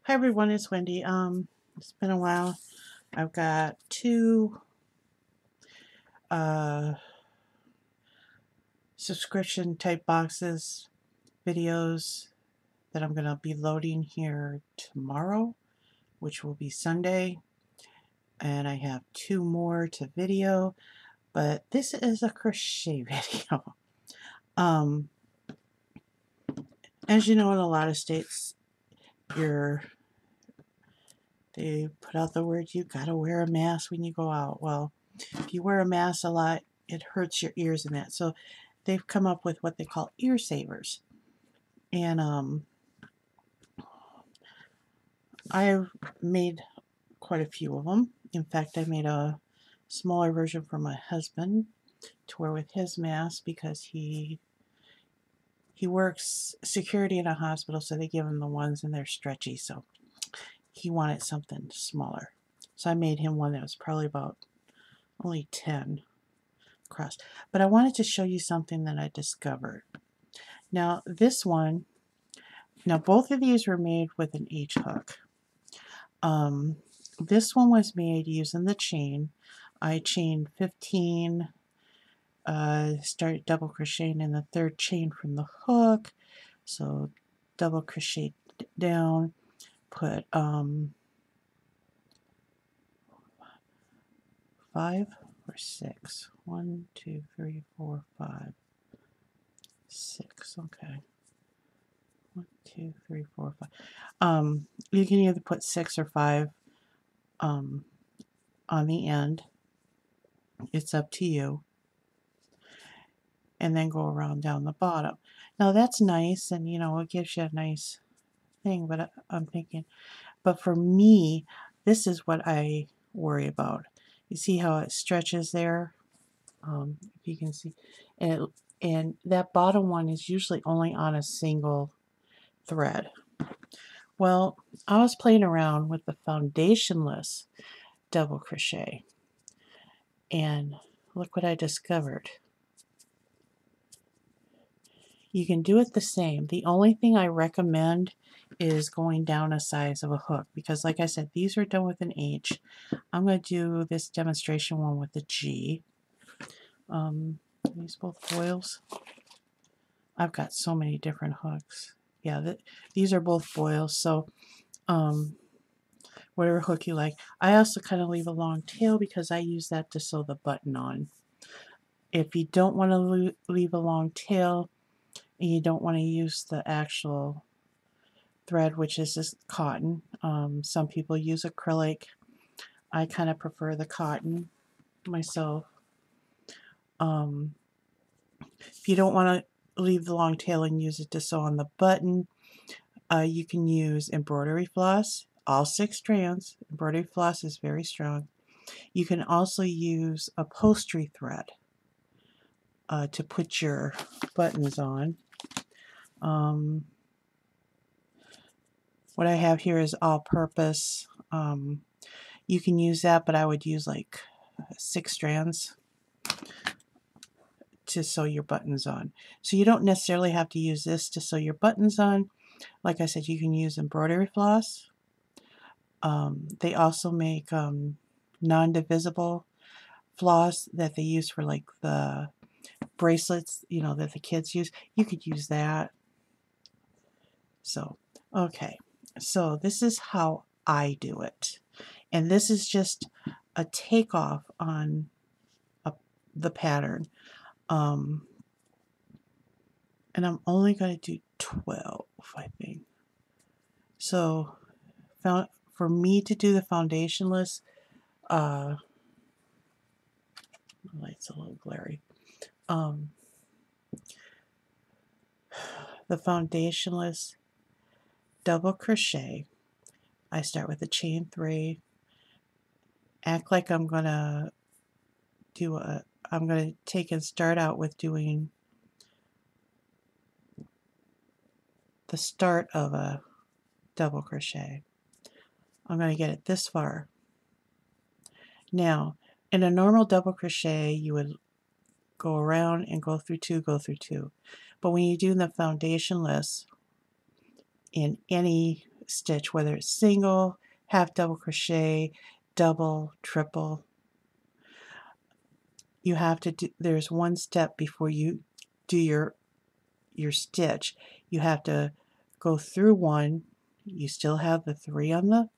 Hi everyone, it's Wendy. It's been a while. I've got two uh, subscription type boxes videos that I'm gonna be loading here tomorrow, which will be Sunday, and I have two more to video, but this is a crochet video. Um, as you know, in a lot of states, they put out the word you gotta wear a mask when you go out. Well, if you wear a mask a lot, it hurts your ears and that. So they've come up with what they call ear savers. And I've made quite a few of them. In fact, I made a smaller version for my husband to wear with his mask because he works security in a hospital, so they give him the ones and they're stretchy. So he wanted something smaller. So I made him one that was probably about only 10 across. But I wanted to show you something that I discovered. Now both of these were made with an H hook. This one was made using the chain. I chained 15, started double crocheting in the third chain from the hook. So double crochet down, put 5 or 6. 1, 2, 3, 4, 5, 6. Okay. 1, 2, 3, 4, 5. You can either put 6 or 5 on the end. It's up to you. And then go around down the bottom. Now that's nice, and it gives you a nice thing, but I'm thinking, but for me, this is what I worry about. You see how it stretches there? If you can see, and that bottom one is usually only on a single thread. Well, I was playing around with the foundationless double crochet, and look what I discovered. You can do it the same. The only thing I recommend is going down a size of a hook, because like I said, these are done with an H. I'm going to do this demonstration one with a G. These both foils. I've got so many different hooks. Yeah, these are both foils, so whatever hook you like. I also kind of leave a long tail because I use that to sew the button on. If you don't want to leave a long tail, and you don't want to use the actual thread, which is just cotton. Some people use acrylic. I kind of prefer the cotton myself. If you don't want to leave the long tail and use it to sew on the button, you can use embroidery floss, all 6 strands. Embroidery floss is very strong. You can also use upholstery thread to put your buttons on. What I have here is all-purpose. You can use that, but I would use like 6 strands to sew your buttons on. So you don't necessarily have to use this to sew your buttons on. Like I said, you can use embroidery floss. They also make non-divisible floss that they use for like the bracelets, that the kids use. You could use that. So, okay. So this is how I do it. And this is just a takeoff on the pattern. And I'm only going to do 12, I think. So for me to do the foundationless, the light's a little glary. The foundationless double crochet, I start with a chain 3, act like I'm going to take and start out with doing the start of a double crochet. I'm going to get it this far. Now, in a normal double crochet, you would go around and go through 2, go through 2. But when you do the foundationless in any stitch, whether it's single, half double crochet, double, triple. You have to do, there's one step before you do your stitch. You have to go through one, you still have the 3 on the,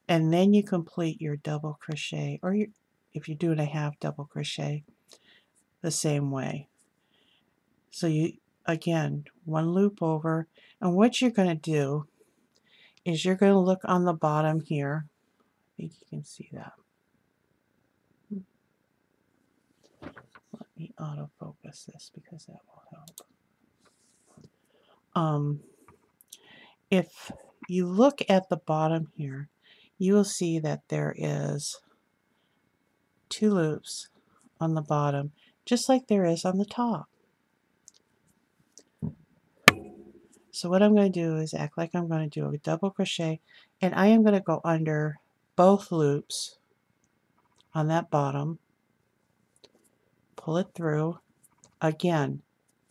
and then you complete your double crochet, or if you're doing a half double crochet, the same way. So you, again, one loop over, and what you're going to do is you're going to look on the bottom here. I think you can see that. Let me autofocus this because that will help. If you look at the bottom here, you will see that there is 2 loops on the bottom, just like there is on the top. So what I'm going to do is act like I'm going to do a double crochet, and I am going to go under both loops on that bottom, pull it through, again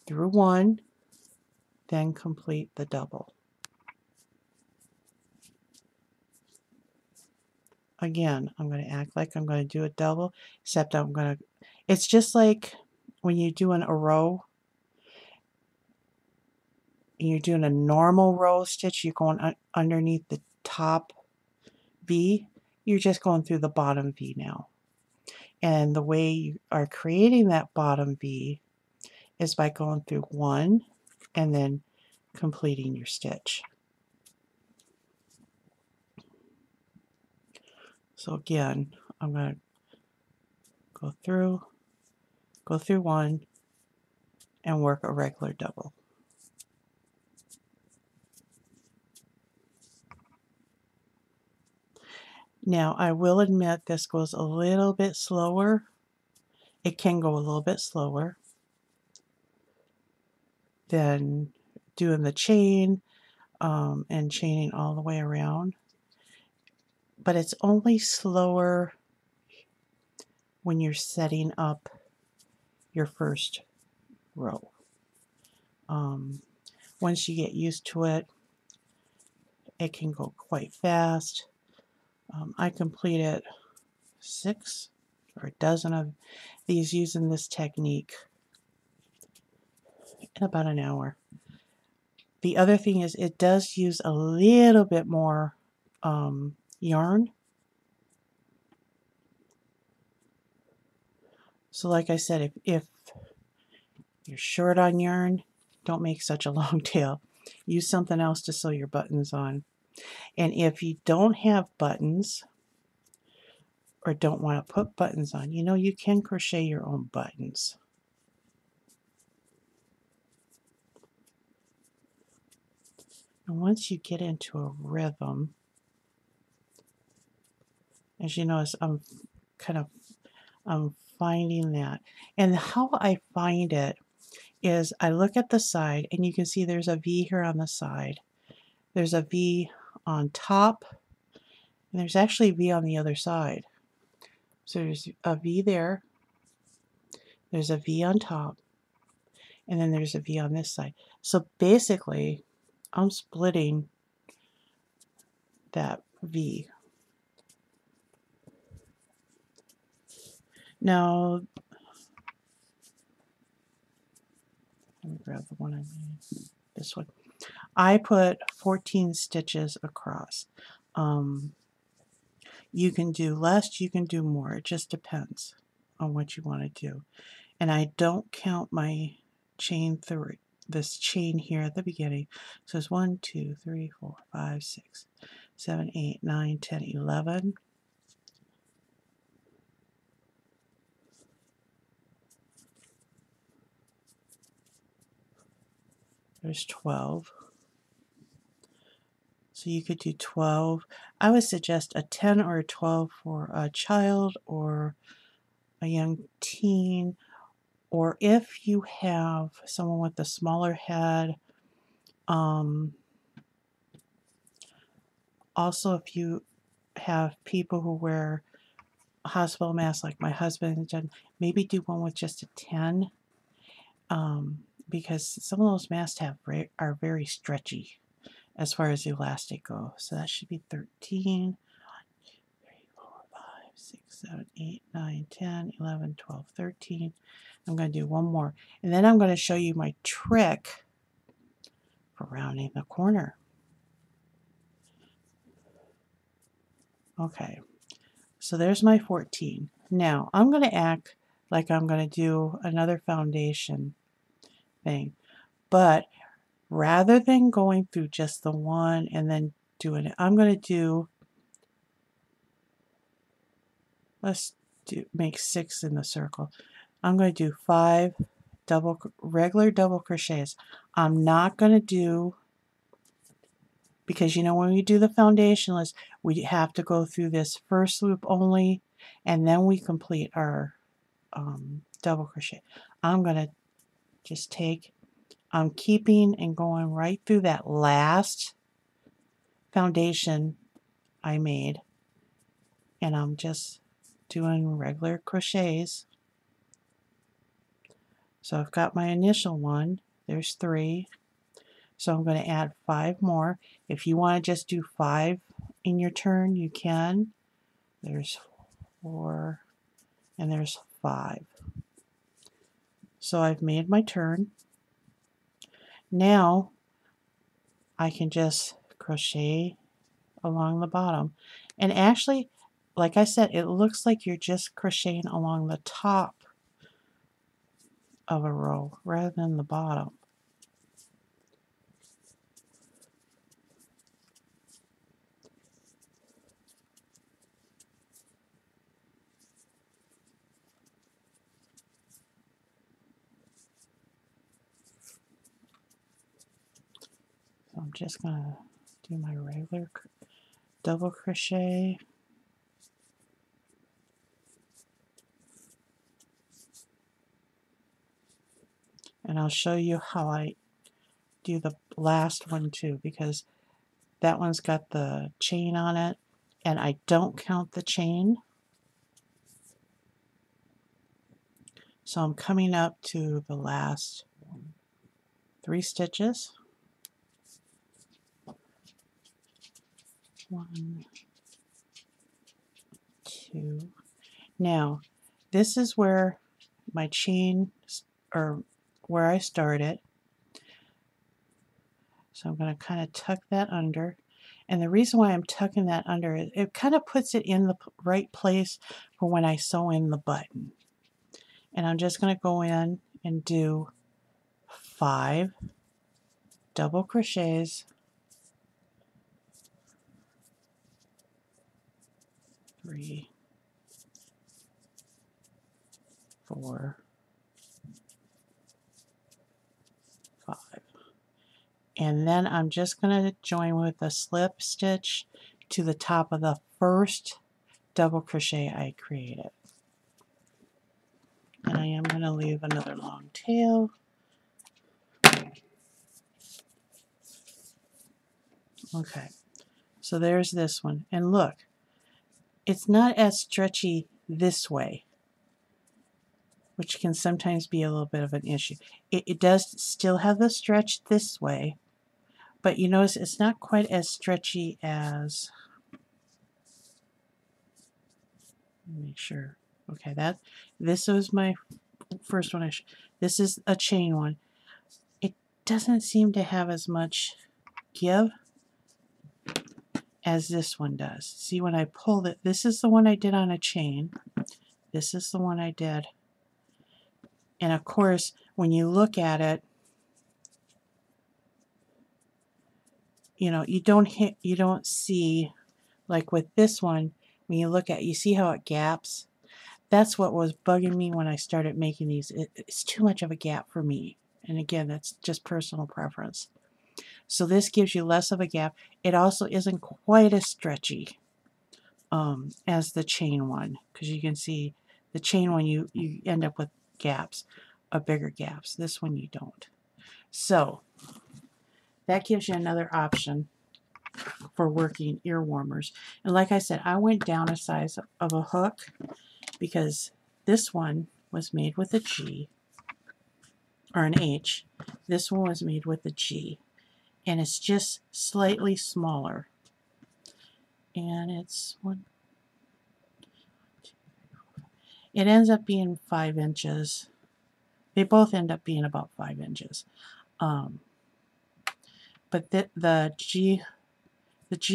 through one, then complete the double. Again, I'm going to act like I'm going to do a double, except I'm going to, it's just like when you're doing a row and you're doing a normal row stitch, you're going underneath the top V, you're just going through the bottom V now. And the way you are creating that bottom V is by going through one and then completing your stitch. So again, I'm going to go through one, and work a regular double. Now I will admit this goes a little bit slower. It can go a little bit slower than doing the chain and chaining all the way around. But it's only slower when you're setting up your first row. Once you get used to it, it can go quite fast. I completed 6 or a dozen of these using this technique in about an hour. The other thing is it does use a little bit more yarn. So like I said, if you're short on yarn, don't make such a long tail. Use something else to sew your buttons on. And if you don't have buttons or don't want to put buttons on, you know, you can crochet your own buttons. And once you get into a rhythm, as you notice, I'm finding that. And how I find it is I look at the side, and you can see there's a V here on the side. There's a V on top, and there's actually a V on the other side. So there's a V there, there's a V on top, and then there's a V on this side. So basically, I'm splitting that V. Now, let me grab the one I made, this one. I put 14 stitches across. You can do less, you can do more. It just depends on what you want to do. And I don't count my chain through this chain here at the beginning. So it's 1, 2, 3, 4, 5, 6, 7, 8, 9, 10, 11. There's 12. So you could do 12. I would suggest a 10 or a 12 for a child or a young teen, or if you have someone with a smaller head. Also, if you have people who wear hospital masks like my husband, maybe do one with just a 10, because some of those masks are very stretchy. as far as elastic goes. So that should be 13. 3, 4, 5, 6, 7, 8, 9, 10, 11, 12, 13. I'm going to do one more. And then I'm going to show you my trick for rounding the corner. Okay, so there's my 14. Now I'm going to act like I'm going to do another foundation thing. But rather than going through just the one and then doing it, I'm going to do, let's make 6 in the circle. I'm going to do 5 regular double crochets. I'm not going to do, because you know when we do the foundationless, we have to go through this first loop only, and then we complete our double crochet. I'm going to just take, I'm keeping and going right through that last foundation I made, and I'm just doing regular crochets. So I've got my initial one, there's 3, so I'm going to add 5 more. If you want to just do 5 in your turn, you can. There's 4 and there's 5. So I've made my turn. Now I can just crochet along the bottom, and actually, like I said, it looks like you're just crocheting along the top of a row rather than the bottom. So I'm just going to do my regular double crochet. And I'll show you how I do the last one too, because that one's got the chain on it, and I don't count the chain. So I'm coming up to the last 3 stitches. 1, 2. Now, this is where my chain, or where I started. So I'm going to kind of tuck that under. And the reason why I'm tucking that under is it kind of puts it in the right place for when I sew in the button. And I'm just going to go in and do 5 double crochets, 3, 4, 5. And then I'm just going to join with a slip stitch to the top of the first double crochet I created. And I am going to leave another long tail. Okay, so there's this one. And look, it's not as stretchy this way, which can sometimes be a little bit of an issue. It does still have the stretch this way, but you notice it's not quite as stretchy as, make sure. Okay, this was my first one. This is a chain one. It doesn't seem to have as much give as this one does. See, when I pulled it, this is the one I did on a chain. This is the one I did. And of course, when you look at it, you know, you don't see, like with this one, when you look at, you see how it gaps? That's what was bugging me when I started making these. It's too much of a gap for me. And again, that's just personal preference. So this gives you less of a gap. It also isn't quite as stretchy as the chain one, because you can see the chain one, you end up with gaps, bigger gaps. This one you don't. So that gives you another option for working ear warmers. And like I said, I went down a size of a hook because this one was made with a G or an H. This one was made with a G. and it's just slightly smaller. And it's it ends up being 5 inches. They both end up being about 5 inches. But the G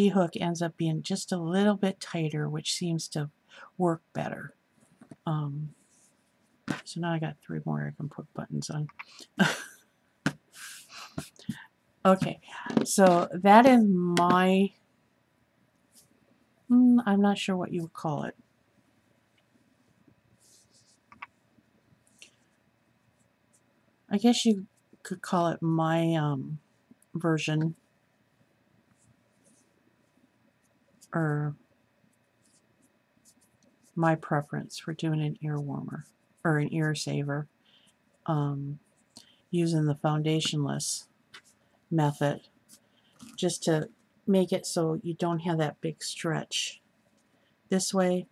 hook ends up being just a little bit tighter, which seems to work better. So now I got 3 more I can put buttons on. Okay, so that is my, I'm not sure what you would call it. I guess you could call it my version, or my preference for doing an ear warmer or an ear saver, using the foundationless method, just to make it so you don't have that big stretch this way,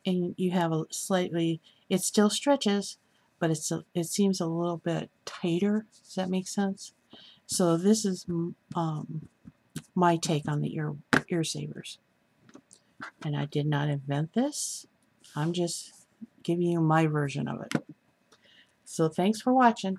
and you have a slightly, it still stretches, but it seems a little bit tighter. Does that make sense? So this is my take on the ear savers, and I did not invent this. I'm just giving you my version of it. So thanks for watching.